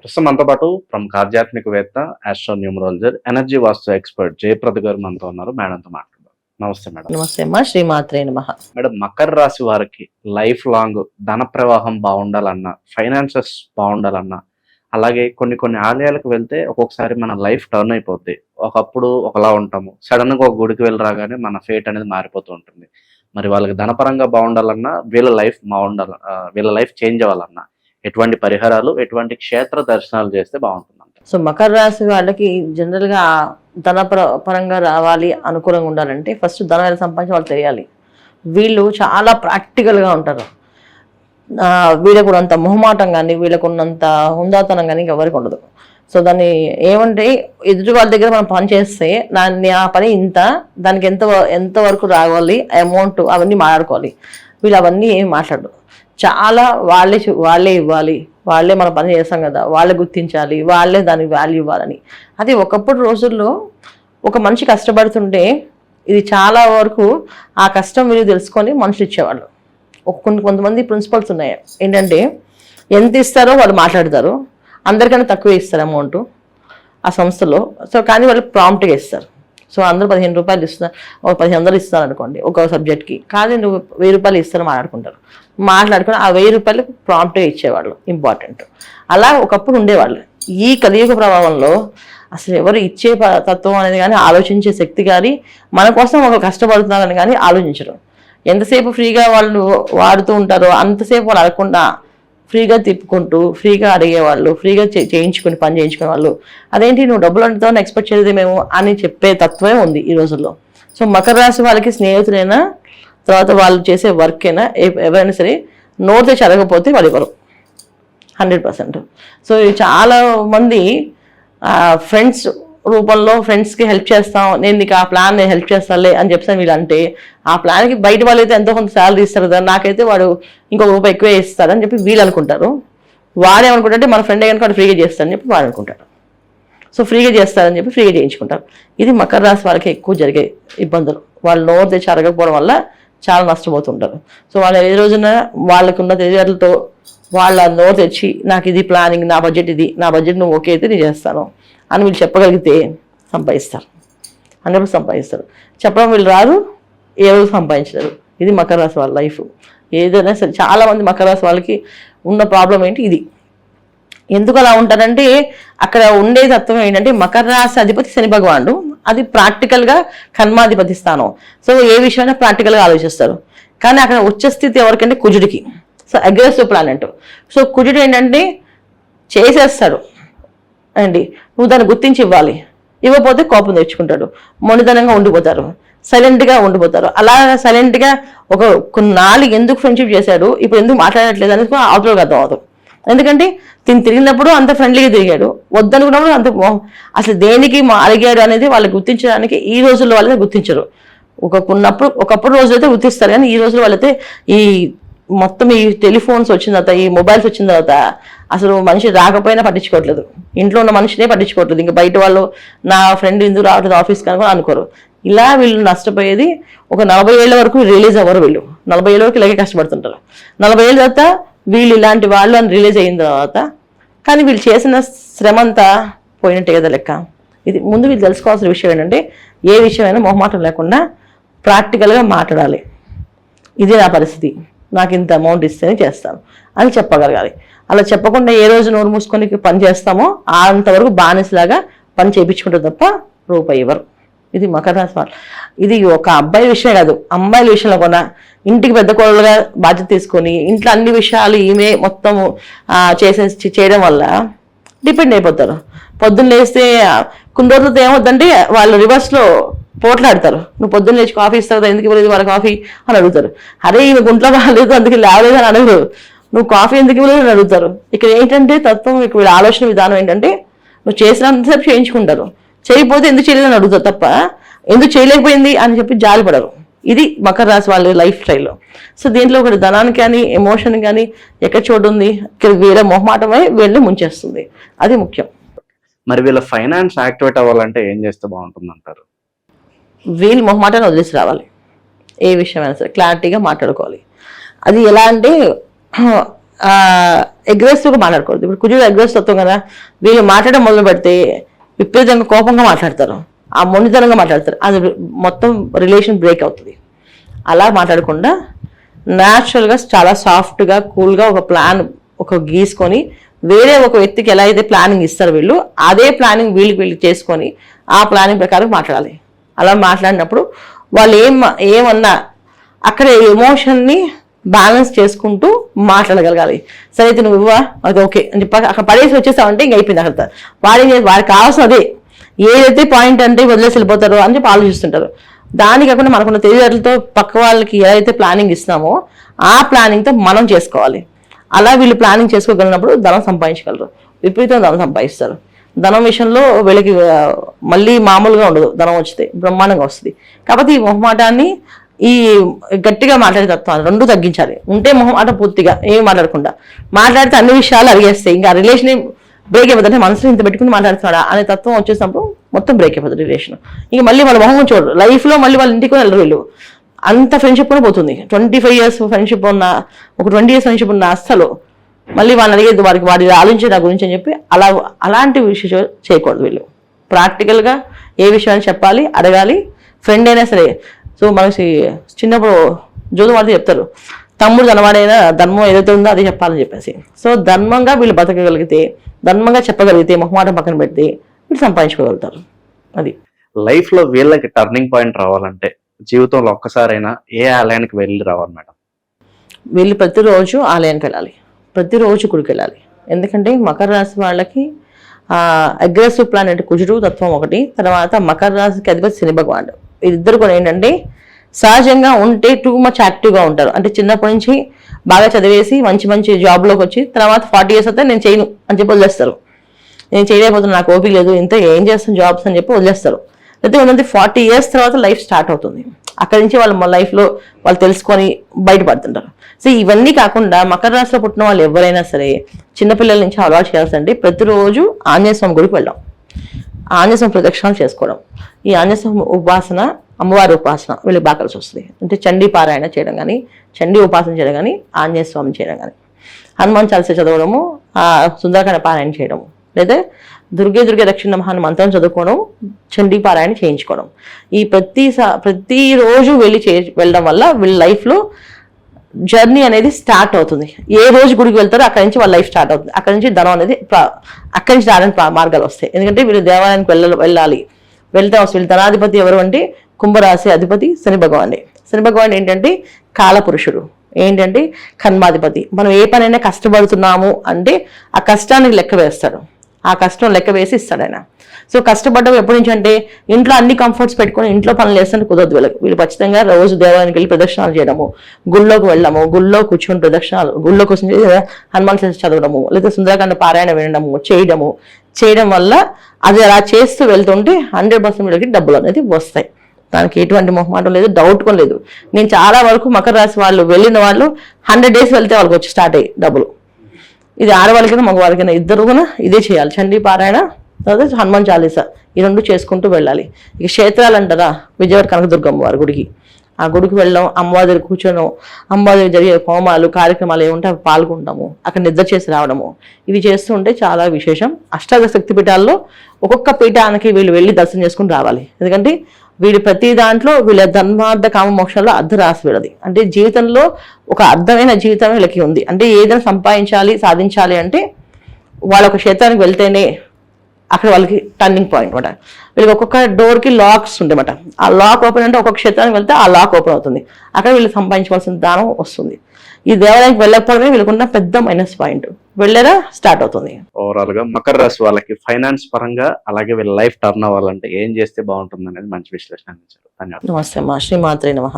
ప్రస్తుతం మనతో పాటు ప్రముఖ ఆధ్యాత్మికవేత్త, ఆస్ట్రోన్యూమరాలజర్, ఎనర్జీ వాస్తు ఎక్స్పర్ట్ జయప్రద గారు మనతో ఉన్నారు. మేడంతో మాట్లాడదాం. నమస్తే మేడం. నమస్తే అమ్మా. శ్రీమాత్రే నమః. మేడం, మకర రాశి వారికి లైఫ్ లాంగ్ ధన ప్రవాహం బాగుండాలన్నా, ఫైనాన్సెస్ బాగుండాలన్నా, అలాగే కొన్ని కొన్ని ఆలయాలకు వెళ్తే ఒక్కొక్కసారి మన లైఫ్ టర్న్ అయిపోద్ది. ఒకప్పుడు ఒకలా ఉంటాము, సడన్ గా ఒక గుడికి వెళ్ళి రాగానే మన ఫేట్ అనేది మారిపోతూ ఉంటుంది. మరి వాళ్ళకి ధనపరంగా బాగుండాలన్నా, వీళ్ళ లైఫ్ చేంజ్ అవ్వాలన్నా ఎటువంటి పరిహారాలు, ఎటువంటి క్షేత్ర దర్శనాలు చేస్తే బాగుంటుందంట? సో మకర రాశి వాళ్ళకి జనరల్ గా ధన పరంగా రావాలి, అనుకూలంగా ఉండాలంటే ఫస్ట్ ధనం ఎలా సంపాదించి వాళ్ళు తెలియాలి. వీళ్ళు చాలా ప్రాక్టికల్ గా ఉంటారు. వీళ్ళకు ఉన్నంత మొహమాటం కానీ, వీళ్ళకు ఉన్నంత హుందాతనం కానీ ఎవరికి ఉండదు. సో దాన్ని ఏమంటే, ఎదుటి వాళ్ళ దగ్గర మనం పని చేస్తే ఆ పని ఇంత, దానికి ఎంత వరకు రావాలి అమౌంట్, అవన్నీ మాట్లాడుకోవాలి. వీళ్ళు అవన్నీ ఏమి మాట్లాడరు. చాలా వాళ్ళే ఇవ్వాలి, వాళ్ళే మన పని చేస్తాం కదా, వాళ్ళే గుర్తించాలి, వాళ్ళే దానికి వాల్యూ ఇవ్వాలని. అది ఒకప్పుడు రోజుల్లో ఒక మనిషి కష్టపడుతుంటే ఇది చాలా వరకు ఆ కష్టం విలువ తెలుసుకొని మనుషులు ఇచ్చేవాళ్ళు. కొంతమంది ప్రిన్సిపల్స్ ఉన్నాయి ఏంటంటే, ఎంత ఇస్తారో వాళ్ళు మాట్లాడతారు, అందరికన్నా తక్కువ ఇస్తారు అమౌంట్ ఆ సంస్థలో. సో కానీ వాళ్ళు ప్రాంప్ట్గా ఇస్తారు. సో అందరూ 15 రూపాయలు ఇస్తున్నారు, ఒక 1500 ఇస్తారు అనుకోండి ఒక సబ్జెక్ట్కి, కానీ నువ్వు 1000 రూపాయలు ఇస్తారని మాట్లాడుకుని ఆ 1000 రూపాయలు ప్రాంప్ట్గా ఇచ్చేవాళ్ళు, ఇంపార్టెంట్. అలా ఒకప్పుడు ఉండేవాళ్ళు. ఈ కలియుగ ప్రభావంలో అసలు ఎవరు ఇచ్చే తత్వం అనేది కానీ, ఆలోచించే శక్తి కానీ, మన కోసం ఒక కష్టపడుతున్నారని కానీ ఆలోచించరు. ఎంతసేపు ఫ్రీగా వాళ్ళు వాడుతూ ఉంటారో అంతసేపు వాళ్ళు అడగకుండా ఫ్రీగా తిప్పుకుంటూ, ఫ్రీగా అడిగేవాళ్ళు, ఫ్రీగా పని చేయించుకునే వాళ్ళు. అదేంటి నువ్వు డబ్బులు అడుగుతావు, ఎక్స్పెక్ట్ చేయలేదు మేము అని చెప్పే తత్వమే ఉంది ఈ రోజుల్లో. సో మకర రాశి వాళ్ళకి స్నేహితులైనా, తర్వాత వాళ్ళు చేసే వర్క్ అయినా, ఎవరైనా సరే నోరు తెచ్చి అడగకపోతే వాళ్ళు ఇవ్వరు 100%. సో చాలా మంది ఫ్రెండ్స్ రూపంలో ఫ్రెండ్స్కి హెల్ప్ చేస్తాం, నేను నీకు ఆ ప్లాన్ హెల్ప్ చేస్తానులే అని చెప్తాను. వీళ్ళంటే ఆ ప్లాన్కి బయట వాళ్ళు అయితే ఎంతో కొంత శాలరీ ఇస్తారు కదా, నాకైతే వాడు ఇంకొక రూపాయి ఎక్కువే ఇస్తారని చెప్పి వీళ్ళు అనుకుంటారు. వాడేమనుకుంటే మన ఫ్రెండ్ కనుక వాడు ఫ్రీగా చేస్తారని చెప్పి వాడు అనుకుంటారు. సో ఫ్రీగా చేస్తారని చెప్పి ఫ్రీగా చేయించుకుంటారు. ఇది మకర రాశి వాళ్ళకి ఎక్కువ జరిగే ఇబ్బందులు. వాళ్ళు నోరు తెచ్చి అడగకపోవడం వల్ల చాలా నష్టపోతుంటారు. సో వాళ్ళు ఏ రోజున వాళ్ళకున్న తెలివితేటలతో వాళ్ళ నోరు తెచ్చి, నాకు ఇది ప్లానింగ్, నా బడ్జెట్ ఇది, నా బడ్జెట్ నువ్వు ఓకే అయితే నేను చేస్తాను అని వీళ్ళు చెప్పగలిగితే సంపాదిస్తారు, 100% సంపాదిస్తారు. చెప్పడం వీళ్ళు రాదు, ఏ రోజు సంపాదించలేరు. ఇది మకర రాశి వాళ్ళ లైఫ్. ఏదైనా సరే చాలామంది మకర రాశి వాళ్ళకి ఉన్న ప్రాబ్లం ఏంటి ఇది. ఎందుకు అలా ఉంటారంటే, అక్కడ ఉండే తత్వం ఏంటంటే, మకర రాశి అధిపతి శని భగవానుడు, అది ప్రాక్టికల్గా కర్మాధిపతి స్థానం. సో ఏ విషయమైనా ప్రాక్టికల్గా ఆలోచిస్తారు. కానీ అక్కడ ఉచ్చ స్థితి ఎవరికంటే కుజుడికి. So aggressive planet. సో కుజుడు ఏంటంటే చేసేస్తాడు అండి, నువ్వు దాన్ని గుర్తించి ఇవ్వాలి, ఇవ్వకపోతే కోపం తెచ్చుకుంటాడు, మొండితనంగా ఉండిపోతారు, సైలెంట్గా ఉండిపోతారు. అలా సైలెంట్గా కొన్నాళ్ళు ఎందుకు ఫ్రెండ్షిప్ చేశాడు, ఇప్పుడు ఎందుకు మాట్లాడట్లేదు అనేది అవతలకు అర్థం అవుతుంది. ఎందుకంటే తిరిగినప్పుడు అంత ఫ్రెండ్లీగా తిరిగాడు, వద్దనుకున్నప్పుడు అంత అసలు దేనికి అడిగాడు అనేది వాళ్ళకి గుర్తించడానికి ఈ రోజుల్లో వాళ్ళైతే గుర్తించరు. ఒకప్పుడు రోజులైతే గుర్తిస్తారు, కానీ ఈ రోజుల్లో వాళ్ళైతే ఈ మొత్తం ఈ టెలిఫోన్స్ వచ్చిన తర్వాత, ఈ మొబైల్స్ వచ్చిన తర్వాత అసలు మనిషి రాకపోయినా పట్టించుకోవట్లేదు, ఇంట్లో ఉన్న మనిషినే పట్టించుకోవట్లేదు. ఇంకా బయట వాళ్ళు నా ఫ్రెండ్ ఎందుకు రావట్లేదు ఆఫీస్కి అనుకో అనుకోరు. ఇలా వీళ్ళు నష్టపోయేది ఒక 40 ఏళ్ళ వరకు రిలీజ్ అవ్వరు. వీళ్ళు 40 ఏళ్ళ వరకు ఇలాగే కష్టపడుతుంటారు. 40 ఏళ్ళ తర్వాత వీళ్ళు ఇలాంటి వాళ్ళు అని రిలీజ్ అయిన తర్వాత, కానీ వీళ్ళు చేసిన శ్రమ అంతా పోయినట్టే కదా లెక్క. ఇది ముందు వీళ్ళు తెలుసుకోవాల్సిన విషయం ఏంటంటే, ఏ విషయమైనా మొహమాటం లేకుండా ప్రాక్టికల్గా మాట్లాడాలి. ఇది నా పరిస్థితి, నాకు ఇంత అమౌంట్ ఇస్తేనే చేస్తాను అని చెప్పగలగాలి. అలా చెప్పకుండా ఏ రోజు నోరు మూసుకొని పని చేస్తామో అంతవరకు బానిసలాగా పని చేయించుకుంటారు తప్ప రూపాయి ఇవ్వరు. ఇది మకర రాశి వాళ్ళు. ఇది ఒక అబ్బాయి విషయం కాదు, అమ్మాయిల విషయంలో కూడా ఇంటికి పెద్ద కోడలుగా బాధ్యత తీసుకొని ఇంట్లో అన్ని విషయాలు ఈమె మొత్తము చేయడం వల్ల డిపెండ్ అయిపోతారు. పొద్దున్న లేస్తే కొన్ని రోజులతో ఏమవుతుందంటే వాళ్ళు రివర్స్లో పోట్లాడతారు. నువ్వు పొద్దున్న లేచి కాఫీ ఇస్తావు, ఎందుకు ఇవ్వలేదు వాళ్ళ కాఫీ అని అడుగుతారు. అరే ఈమె గుంట్లో బాగాలేదు అందుకే లేవలేదు అని అడగరు, నువ్వు కాఫీ ఎందుకు ఇవ్వలేదు అని అడుగుతారు. ఇక్కడ ఏంటంటే తత్వం, వీళ్ళ ఆలోచన విధానం ఏంటంటే, నువ్వు చేసినంతసేపు చేయించుకుంటారు, చేయకపోతే ఎందుకు చేయలేదని అడుగుతారు తప్ప ఎందుకు చేయలేకపోయింది అని చెప్పి జాలిపడరు. ఇది మకర రాశి వాళ్ళ లైఫ్ స్టైల్లో. సో దీంట్లో ఒకటి ధనానికి కానీ, ఎమోషన్ కానీ ఎక్కడ చోటు ఉంది, ఇక్కడ వీళ్ళ మొహమాటమై వీళ్ళని ముంచేస్తుంది. అది ముఖ్యం. మరి వీళ్ళ ఫైనాన్స్ యాక్టివేట్ అవ్వాలంటే ఏం చేస్తే బాగుంటుంది అంటారు? వీళ్ళు మొహమాటాన్ని వదిలేసి రావాలి. ఏ విషయమైనా సరే క్లారిటీగా మాట్లాడుకోవాలి. అది ఎలా అంటే, అగ్రెసివ్గా మాట్లాడకూడదు. ఇప్పుడు కుజుడు అగ్రెసివ్ తత్వం కదా, వీళ్ళు మాట్లాడడం మొదలు పెడితే విపరీతంగా కోపంగా మాట్లాడతారు, ఆ మొండితనంగా మాట్లాడతారు, అది మొత్తం రిలేషన్ బ్రేక్ అవుతుంది. అలా మాట్లాడకుండా న్యాచురల్గా చాలా సాఫ్ట్గా కూల్గా ఒక ప్లాన్ గీసుకొని వేరే ఒక వ్యక్తికి ఎలా అయితే ప్లానింగ్ ఇస్తారు వీళ్ళు, అదే ప్లానింగ్ వీళ్ళు చేసుకొని ఆ ప్లానింగ్ ప్రకారం మాట్లాడాలి. అలా మాట్లాడినప్పుడు వాళ్ళు ఏమన్నా అక్కడ ఎమోషన్ని బ్యాలెన్స్ చేసుకుంటూ మాట్లాడగలగాలి. సరే అయితే నువ్వు ఇవ్వా, అది ఓకే అని చెప్పి అక్కడ పడేసి వచ్చేసావంటే ఇంక అయిపోయింది. అక్కడ వాడికి కావాల్సిన అదే, ఏదైతే పాయింట్ అంటే వదిలేసి వెళ్ళిపోతారో అని చెప్పి ఆలోచిస్తుంటారు. దాని కాకుండా మనకున్న తెలివితేటలతో పక్క వాళ్ళకి ఏదైతే ప్లానింగ్ ఇస్తున్నామో ఆ ప్లానింగ్తో మనం చేసుకోవాలి. అలా వీళ్ళు ప్లానింగ్ చేసుకోగలిగినప్పుడు ధనం సంపాదించగలరు, విపరీతం ధనం సంపాదిస్తారు. ధనం విషయంలో వీళ్ళకి మళ్ళీ మామూలుగా ఉండదు, ధనం వచ్చితే బ్రహ్మాండంగా వస్తుంది. కాబట్టి ఈ మొహమాటాన్ని, ఈ గట్టిగా మాట్లాడే తత్వాన్ని రెండు తగ్గించాలి. ఉంటే మొహమాట పూర్తిగా ఏమి మాట్లాడకుండా మాట్లాడితే అన్ని విషయాలు అడిగేస్తాయి, ఇంకా రిలేషన్ బ్రేక్ అయిపోతుంది. అంటే మనసులో ఇంత పెట్టుకుని మాట్లాడుతున్నాడా అనే తత్వం వచ్చేసినప్పుడు మొత్తం బ్రేక్ అయిపోతుంది రిలేషన్. ఇంక మళ్ళీ వాళ్ళ మొహం చూడరు, లైఫ్లో మళ్ళీ వాళ్ళ ఇంటికి వెళ్ళరు. వీళ్ళు అంత ఫ్రెండ్షిప్ కూడా పోతుంది. 25 years ఫ్రెండ్షిప్ ఉన్న, ఒక 20 years ఫ్రెండ్షిప్ ఉన్న అస్సలు మళ్ళీ వాళ్ళని అడిగేది వాడి ఆలోచించి నా గురించి అని చెప్పి అలాంటి విషయం చేయకూడదు. వీళ్ళు ప్రాక్టికల్గా ఏ విషయాన్ని చెప్పాలి, అడగాలి. ఫ్రెండ్ అయినా సరే, సో మనకి చిన్నప్పుడు జోదువాడితే చెప్తారు, తమ్ముడు ధనవాడైనా ధర్మం ఏదైతే ఉందో అది చెప్పాలని చెప్పేసి. సో ధర్మంగా వీళ్ళు బతకగలిగితే, ధర్మంగా చెప్పగలిగితే, మొహమాటం పక్కన పెడితే వీళ్ళు సంపాదించుకోగలుగుతారు. అది లైఫ్లో వీళ్ళకి టర్నింగ్ పాయింట్ రావాలంటే జీవితంలో ఒక్కసారైనా ఏ ఆలయానికి వెళ్ళి రావాలి మేడం? వీళ్ళు ప్రతిరోజు ఆలయానికి వెళ్ళాలి, ప్రతిరోజు గుడికి వెళ్ళాలి. ఎందుకంటే మకర రాశి వాళ్ళకి అగ్రెసివ్ ప్లానెట్ కుజుడు తత్వం ఒకటి, తర్వాత మకర రాశికి అధిపతి శని భగవానుడు. వీరిద్దరు కూడా ఏంటంటే సహజంగా ఉంటే టూ మచ్ యాక్టివ్గా ఉంటారు. అంటే చిన్నప్పటి నుంచి బాగా చదివేసి మంచి జాబ్లోకి వచ్చి తర్వాత 40 years అయితే నేను చేయను అని చెప్పి వదిలేస్తారు. నేను చేయలేకపోతున్నాను, నాకు ఓపిక లేదు, ఇంత ఏం చేస్తాను జాబ్స్ అని చెప్పి వదిలేస్తారు. అయితే ఉన్నది 40 years తర్వాత లైఫ్ స్టార్ట్ అవుతుంది. అక్కడి నుంచి వాళ్ళ లైఫ్లో వాళ్ళు తెలుసుకొని బయటపడుతుంటారు. సో ఇవన్నీ కాకుండా మకర రాశిలో పుట్టిన వాళ్ళు ఎవరైనా సరే చిన్నపిల్లల నుంచి అలవాటు చేయాల్సిందంటే ప్రతిరోజు ఆంజనేయ స్వామి గుడికి వెళ్ళడం, ఆంజనేయ స్వామి ప్రదక్షిణాలు చేసుకోవడం. ఈ ఆంజనేయ స్వామి ఉపాసన, అమ్మవారి ఉపాసన వీళ్ళకి బాగా కలిసి వస్తుంది. అంటే చండీ పారాయణ చేయడం కానీ, చండీ ఉపాసన చేయడం కానీ, ఆంజనేయ స్వామి చేయడం కానీ, హనుమాన్ చాలీసా చదవడము, సుందరకాండ పారాయణ చేయడము, లేదా దుర్గే దక్షిణ మహాన్ మంత్రం చదువుకోవడం, చండీ పారాయణ చేయించుకోవడం. ఈ ప్రతిరోజు వెళ్ళడం వల్ల వీళ్ళ లైఫ్లో జర్నీ అనేది స్టార్ట్ అవుతుంది. ఏ రోజు గుడికి వెళ్తారో అక్కడి నుంచి వాళ్ళ లైఫ్ స్టార్ట్ అవుతుంది. అక్కడి నుంచి ధనం అనేది అక్కడి నుంచి రావడానికి మార్గాలు వస్తాయి. ఎందుకంటే వీళ్ళు దేవాలయానికి వెళ్ళాలి. వెళ్తే వీళ్ళ ధనాధిపతి ఎవరు అంటే కుంభరాశి అధిపతి శని భగవానుడే. శని భగవానుడు ఏంటంటే కాలపురుషుడు, ఏంటంటే కర్మాధిపతి. మనం ఏ పనైనా కష్టపడుతున్నాము అంటే ఆ కష్టానికి లెక్క వేస్తాడు, ఆ కష్టం లెక్క వేసి ఇస్తాడు ఆయన. సో కష్టపడ్డం ఎప్పటి నుంచి అంటే ఇంట్లో అన్ని కంఫర్ట్స్ పెట్టుకొని ఇంట్లో పనులు చేస్తే కుదరదు వీళ్ళు ఖచ్చితంగా రోజు దేవాలయానికి వెళ్ళి ప్రదక్షిణాలు చేయడము, గుళ్ళోకి వెళ్ళడము, గుళ్ళో కూర్చొని ప్రదక్షిణాలు, గుళ్ళో కూర్చొని హనుమాన్ చాలీసా చదవడము, లేదా సుందరకాండ పారాయణ వినడము చేయడం వల్ల అది అలా చేస్తూ వెళ్తుంటే 100% వీళ్ళకి డబ్బులు అనేది వస్తాయి. దానికి ఎటువంటి మొహమాటం లేదు, డౌట్ కూడా లేదు. నేను చాలా వరకు మకర రాశి వాళ్ళు వెళ్ళిన వాళ్ళు 100 days వెళ్తే వాళ్ళకి వచ్చి స్టార్ట్ అయ్యి డబ్బులు. ఇది ఆడవాళ్ళకైనా మగవాళ్ళకైనా ఇద్దరు కూడా ఇదే చేయాలి. చండీ పారాయణ, తర్వాత హనుమాన్ చాలీసా, ఈ రెండు చేసుకుంటూ వెళ్ళాలి. ఇక క్షేత్రాలు అంటారా, విజయవాడ కనకదుర్గమ్మ వారి గుడికి, ఆ గుడికి వెళ్ళడం, అమ్మవారి దగ్గర కూర్చోడం, అమ్మవారి దగ్గర జరిగే హోమాలు కార్యక్రమాలు ఏముంటే అవి పాల్గొంటాము, అక్కడ నిద్ర చేసి రావడము, ఇవి చేస్తూ ఉంటే చాలా విశేషం. అష్టాదశ శక్తి పీఠాల్లో ఒక్కొక్క పీఠానికి వీళ్ళు వెళ్ళి దర్శనం చేసుకుని రావాలి. ఎందుకంటే వీడి ప్రతి దాంట్లో వీళ్ళ ధర్మార్థ కామ మోక్షాల్లో అర్ధ రాసి వీళ్ళది. అంటే జీవితంలో ఒక అర్థమైన జీవితం వీళ్ళకి ఉంది. అంటే ఏదైనా సంపాదించాలి, సాధించాలి అంటే వాళ్ళ ఒక క్షేత్రానికి వెళ్తేనే అక్కడ వాళ్ళకి టర్నింగ్ పాయింట్ అనమాట. వీళ్ళకి ఒక్కొక్క డోర్కి లాక్స్ ఉంటాయన్నమాట. ఆ లాక్ ఓపెన్ అంటే ఒక్కొక్క క్షేత్రానికి వెళ్తే ఆ లాక్ ఓపెన్ అవుతుంది, అక్కడ వీళ్ళు సంపాదించవలసిన దానం వస్తుంది. ఈ దేవాలయానికి వెళ్ళకపోవడమే వీళ్ళకున్న పెద్ద మైనస్ పాయింట్. వెళ్ళేరా స్టార్ట్ అవుతుంది. ఓవరాల్ గా మకర రాశి వాళ్ళకి ఫైనాన్స్ పరంగా, అలాగే వీళ్ళ లైఫ్ టర్న్ అవ్వాలంటే ఏం చేస్తే బాగుంటుంది అనేది మంచి విశ్లేషణ అందించారు. ధన్యవాదాలు. నమస్తే అమ్మా, శ్రీమాత్రే నమః.